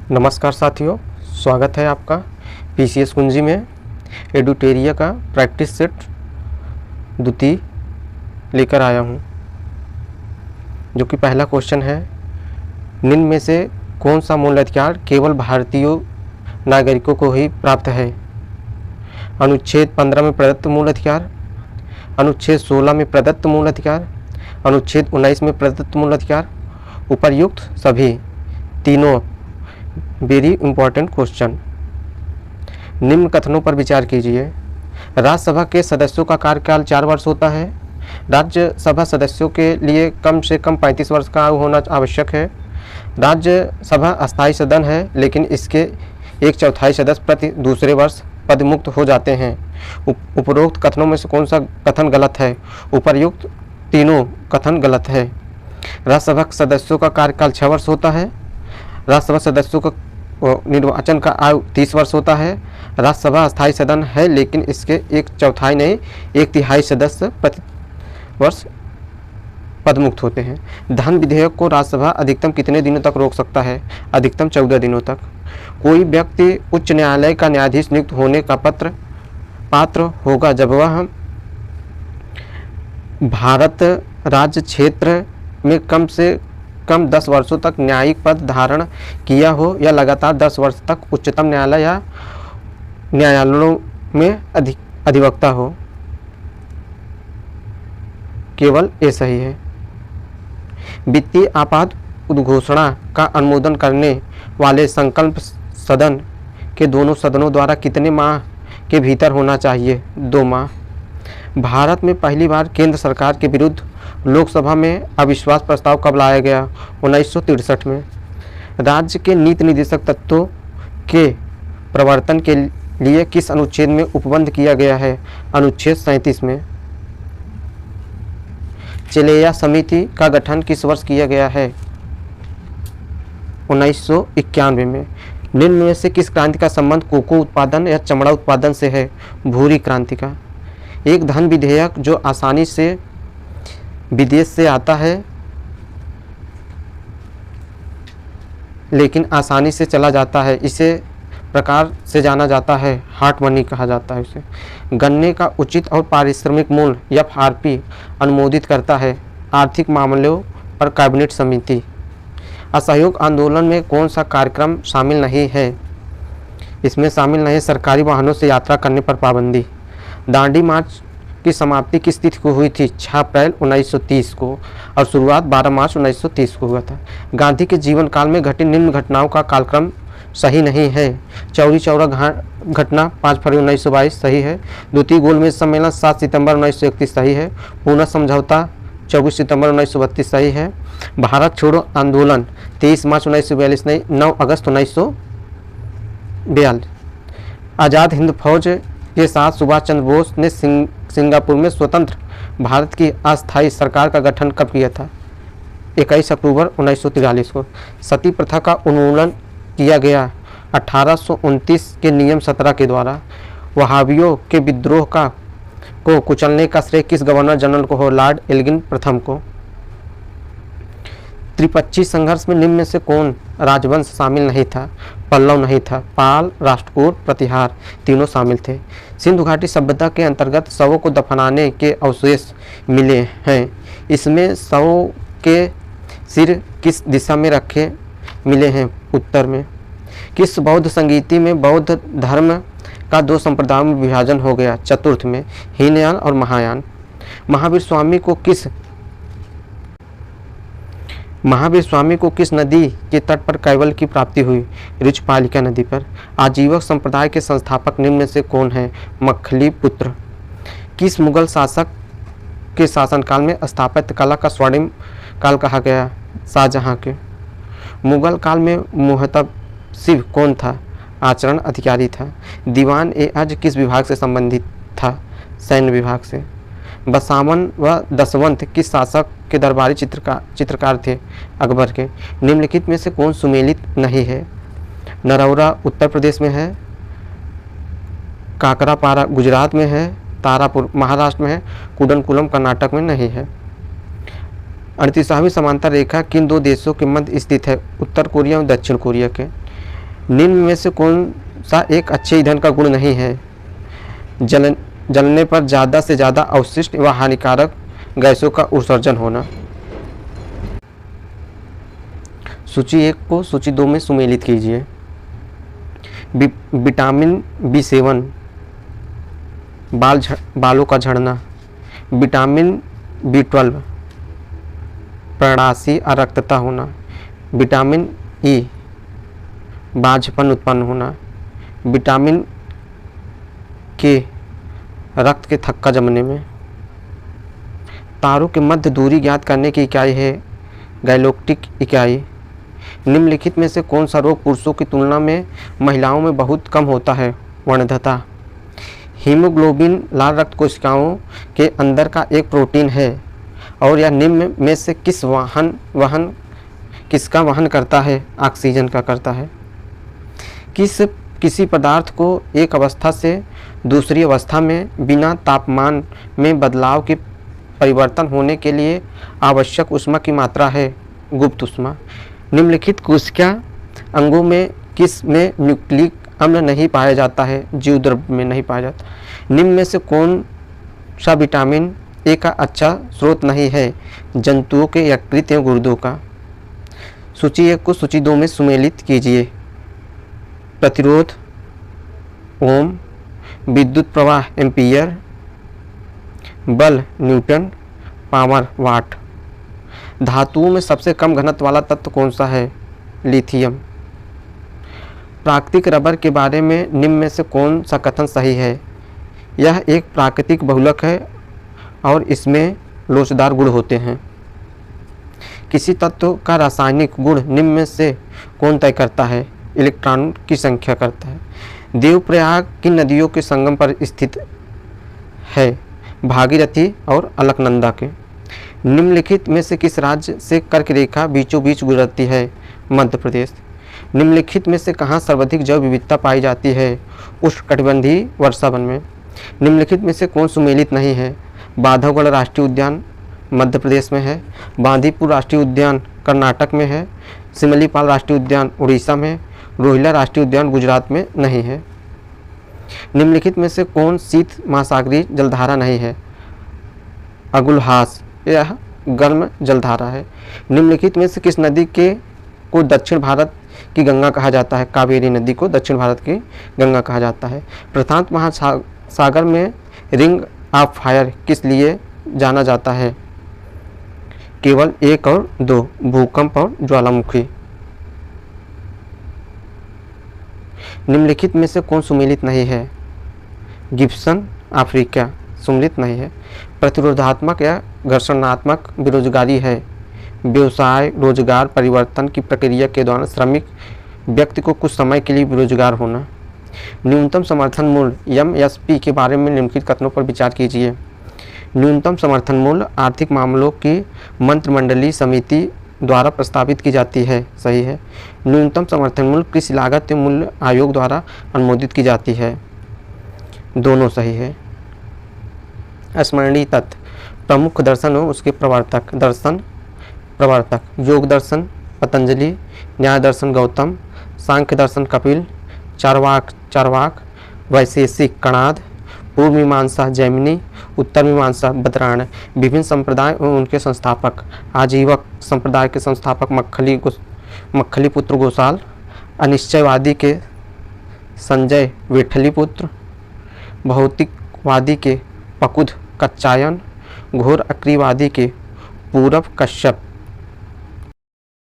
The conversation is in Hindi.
नमस्कार साथियों, स्वागत है आपका पीसीएस कुंजी में। एडुटेरिया का प्रैक्टिस सेट द्वितीय लेकर आया हूं, जो कि पहला क्वेश्चन है, निम्न में से कौन सा मूल अधिकार केवल भारतीय नागरिकों को ही प्राप्त है? अनुच्छेद 15 में प्रदत्त मूल अधिकार, अनुच्छेद 16 में प्रदत्त मूल अधिकार, अनुच्छेद 19 में प्रदत्त मूल अधिकार, उपर्युक्त सभी तीनों। Very important question. निम्न कथनों पर विचार कीजिए। राज्यसभा के सदस्यों का कार्यकाल 4 वर्ष होता है। राज्यसभा सदस्यों के लिए कम से कम 35 वर्ष का आयु होना आवश्यक है। राज्यसभा अस्थायी सदन है, लेकिन इसके 1/4 सदस्य प्रति दूसरे वर्ष पदमुक्त हो जाते हैं। उपरोक्त कथनों में से कौन सा कथन गलत है? उपर्युक्त तीनों कथन गलत है। राज्यसभा सदस्यों का कार्यकाल 6 वर्ष होता है। राज्यसभा सदस्यों का निर्वाचन का आयु 30 वर्ष होता है। राज्यसभा अस्थायी सदन है, लेकिन इसके 1/4 नहीं 1/3 सदस्य प्रति वर्ष पदमुक्त होते हैं। धन विधेयक को राज्यसभा अधिकतम कितने दिनों तक रोक सकता है? अधिकतम 14 दिनों तक। कोई व्यक्ति उच्च न्यायालय का न्यायाधीश नियुक्त होने का पात्र होगा जब वह भारत राज्य क्षेत्र में कम से कम 10 वर्षों तक न्यायिक पद धारण किया हो या लगातार 10 वर्ष तक उच्चतम न्यायालय या न्यायालयों में अधिवक्ता हो। केवल ये सही है। वित्तीय आपात उद्घोषणा का अनुमोदन करने वाले संकल्प सदन के दोनों सदनों द्वारा कितने माह के भीतर होना चाहिए? 2 माह। भारत में पहली बार केंद्र सरकार के विरुद्ध लोकसभा में अविश्वास प्रस्ताव कब लाया गया? 1963 में। राज्य के नीति निर्देशक तत्वों के प्रवर्तन के लिए किस अनुच्छेद में उपबंध किया गया है? अनुच्छेद 37 में। चेलेया समिति का गठन किस वर्ष किया गया है? 1991 में। निम्न में से किस क्रांति का संबंध कोको उत्पादन या चमड़ा उत्पादन से है? भूरी क्रांति का। एक धन विधेयक जो आसानी से विदेश से आता है लेकिन आसानी से चला जाता है, इसे प्रकार से जाना जाता है, हार्ट मनी कहा जाता है इसे। गन्ने का उचित और पारिश्रमिक मूल्य एफआरपी अनुमोदित करता है आर्थिक मामलों पर कैबिनेट समिति। असहयोग आंदोलन में कौन सा कार्यक्रम शामिल नहीं है? इसमें शामिल नहीं सरकारी वाहनों से यात्रा करने पर पाबंदी। दांडी मार्च की समाप्ति किस तिथि को हुई थी? 6 अप्रैल 1930 को और शुरुआत 12 मार्च 1930 को हुआ था। गांधी के जीवन काल में घटी निम्न घटनाओं का कालक्रम सही नहीं है। चौरी चौरा घटना 5 फरवरी 1922 सही है। द्वितीय गोलमेज सम्मेलन 7 सितंबर 1931 सही है। पूना समझौता 24 सितंबर 1932 सही है। भारत छोड़ो आंदोलन 23 मार्च 1942 नहीं 9 अगस्त 1942। आज़ाद हिंद फौज के साथ सुभाष चंद्र बोस ने सिंगापुर में स्वतंत्र भारत की अस्थायी सरकार का गठन कब किया था? 21 अक्टूबर 1943 को। सती प्रथा का उन्मूलन किया गया 1829 के नियम 17 के द्वारा। वहाबियों के विद्रोह को कुचलने का श्रेय किस गवर्नर जनरल को हो? लॉर्ड एल्गिन प्रथम को। त्रिपक्षीय संघर्ष में निम्न में से कौन राजवंश शामिल नहीं था? पल्लव नहीं था। पाल, राष्ट्रकूट, प्रतिहार तीनों शामिल थे। सिंधु घाटी सभ्यता के अंतर्गत शवों को दफनाने के अवशेष मिले हैं। इसमें शवों के सिर किस दिशा में रखे मिले हैं? उत्तर में। किस बौद्ध संगीति में बौद्ध धर्म का 2 संप्रदायों में विभाजन हो गया? चतुर्थ में, हीनयान और महायान। महावीर स्वामी को किस नदी के तट पर कैवल्य की प्राप्ति हुई? ऋचपालिका नदी पर। आजीवक संप्रदाय के संस्थापक निम्न में से कौन है? मखली पुत्र। किस मुगल शासक के शासनकाल में स्थापत्य कला का स्वर्णिम काल कहा गया? शाहजहां के। मुगल काल में मुहतसिब कौन था? आचरण अधिकारी था। दीवान ए अज किस विभाग से संबंधित था? सैन्य विभाग से। बसावन व दसवंत किस शासक के दरबारी चित्रकार थे? अकबर के। निम्नलिखित में से कौन सुमेलित नहीं है? नरौरा उत्तर प्रदेश में है, काकरापारा गुजरात में है, तारापुर महाराष्ट्र में है, कुडनकुलम कर्नाटक में नहीं है। 38वीं समांतर रेखा किन 2 देशों के मध्य स्थित है? उत्तर कोरिया और दक्षिण कोरिया के। निम्न में से कौन सा एक अच्छे ईंधन का गुण नहीं है? जलने पर ज़्यादा से ज़्यादा अवशिष्ट व हानिकारक गैसों का उत्सर्जन होना। सूची 1 को सूची 2 में सुमेलित कीजिए। विटामिन B7 बालों का झड़ना। विटामिन B12 प्रणाशी अरक्तता होना। विटामिन E बाझपन उत्पन्न होना। विटामिन K रक्त के थक्का जमने में। तारों के मध्य दूरी ज्ञात करने की इकाई है गैलेक्टिक इकाई। निम्नलिखित में से कौन सा रोग पुरुषों की तुलना में महिलाओं में बहुत कम होता है? वर्णदता। हीमोग्लोबिन लाल रक्त कोशिकाओं के अंदर का एक प्रोटीन है और यह निम्न में से किसका वहन करता है? ऑक्सीजन का करता है। किसी पदार्थ को एक अवस्था से दूसरी अवस्था में बिना तापमान में बदलाव के परिवर्तन होने के लिए आवश्यक ऊष्मा की मात्रा है? गुप्त ऊष्मा। निम्नलिखित कोशिका अंगों में किस में न्यूक्लिक अम्ल नहीं पाया जाता है? जीव द्रव्य में नहीं पाया जाता। निम्न में से कौन सा विटामिन ए का अच्छा स्रोत नहीं है? जंतुओं के यकृत एवं गुर्दों का। सूची 1 को सूची 2 में सुमेलित कीजिए। प्रतिरोध ओम, विद्युत प्रवाह एम्पियर, बल न्यूटन, पावर वाट। धातुओं में सबसे कम घनत्व वाला तत्व कौन सा है? लिथियम। प्राकृतिक रबर के बारे में निम्न में से कौन सा कथन सही है? यह एक प्राकृतिक बहुलक है और इसमें लोचदार गुण होते हैं। किसी तत्व का रासायनिक गुण निम्न में से कौन तय करता है? इलेक्ट्रॉन की संख्या करता है। देवप्रयाग की नदियों के संगम पर स्थित है? भागीरथी और अलकनंदा के। निम्नलिखित में से किस राज्य से कर्क रेखा बीचों बीच गुजरती है? मध्य प्रदेश। निम्नलिखित में से कहाँ सर्वाधिक जैव विविधता पाई जाती है? उष्णकटिबंधीय वर्षावन में। निम्नलिखित में से कौन सुमेलित नहीं है? बांधवगढ़ राष्ट्रीय उद्यान मध्य प्रदेश में है। बांदीपुर राष्ट्रीय उद्यान कर्नाटक में है। सिमलीपाल राष्ट्रीय उद्यान उड़ीसा में। रोहिला राष्ट्रीय उद्यान गुजरात में नहीं है। निम्नलिखित में से कौन शीत महासागरीय जलधारा नहीं है? अगुलहास, यह गर्म जलधारा है। निम्नलिखित में से किस नदी को दक्षिण भारत की गंगा कहा जाता है? कावेरी नदी को दक्षिण भारत की गंगा कहा जाता है। प्रशांत महासागर में रिंग ऑफ फायर किस लिए जाना जाता है? केवल 1 और 2, भूकंप और ज्वालामुखी। निम्नलिखित में से कौन सुमेलित नहीं है? गिब्सन अफ्रीका सुमेलित नहीं है। प्रतिरोधात्मक या घर्षणात्मक बेरोजगारी है। व्यवसाय रोजगार परिवर्तन की प्रक्रिया के दौरान श्रमिक व्यक्ति को कुछ समय के लिए बेरोजगार होना। न्यूनतम समर्थन मूल्य MSP के बारे में निम्नलिखित कथनों पर विचार कीजिए। न्यूनतम समर्थन मूल्य आर्थिक मामलों की मंत्रिमंडलीय समिति द्वारा प्रस्तावित की जाती है, सही है। न्यूनतम समर्थन मूल्य कृषि लागत एवं मूल्य आयोग द्वारा अनुमोदित की जाती है, दोनों सही है। स्मरणीय तथ्य। प्रमुख दर्शन और उसके प्रवर्तक। दर्शन प्रवर्तक योग दर्शन पतंजलि, न्याय दर्शन गौतम, सांख्य दर्शन कपिल, चार्वाक, वैशेषिक कणाद, पूर्व मीमांसा जैमिनी, उत्तर मीमांसा बतरायण। विभिन्न संप्रदाय और उनके संस्थापक। आजीवक संप्रदाय के संस्थापक मक्खली पुत्र गोसाल, अनिश्चयवादी के संजय विठलीपुत्र, भौतिकवादी के पकुध कच्चायन, घोर अक्रियवादी के पूरव कश्यप।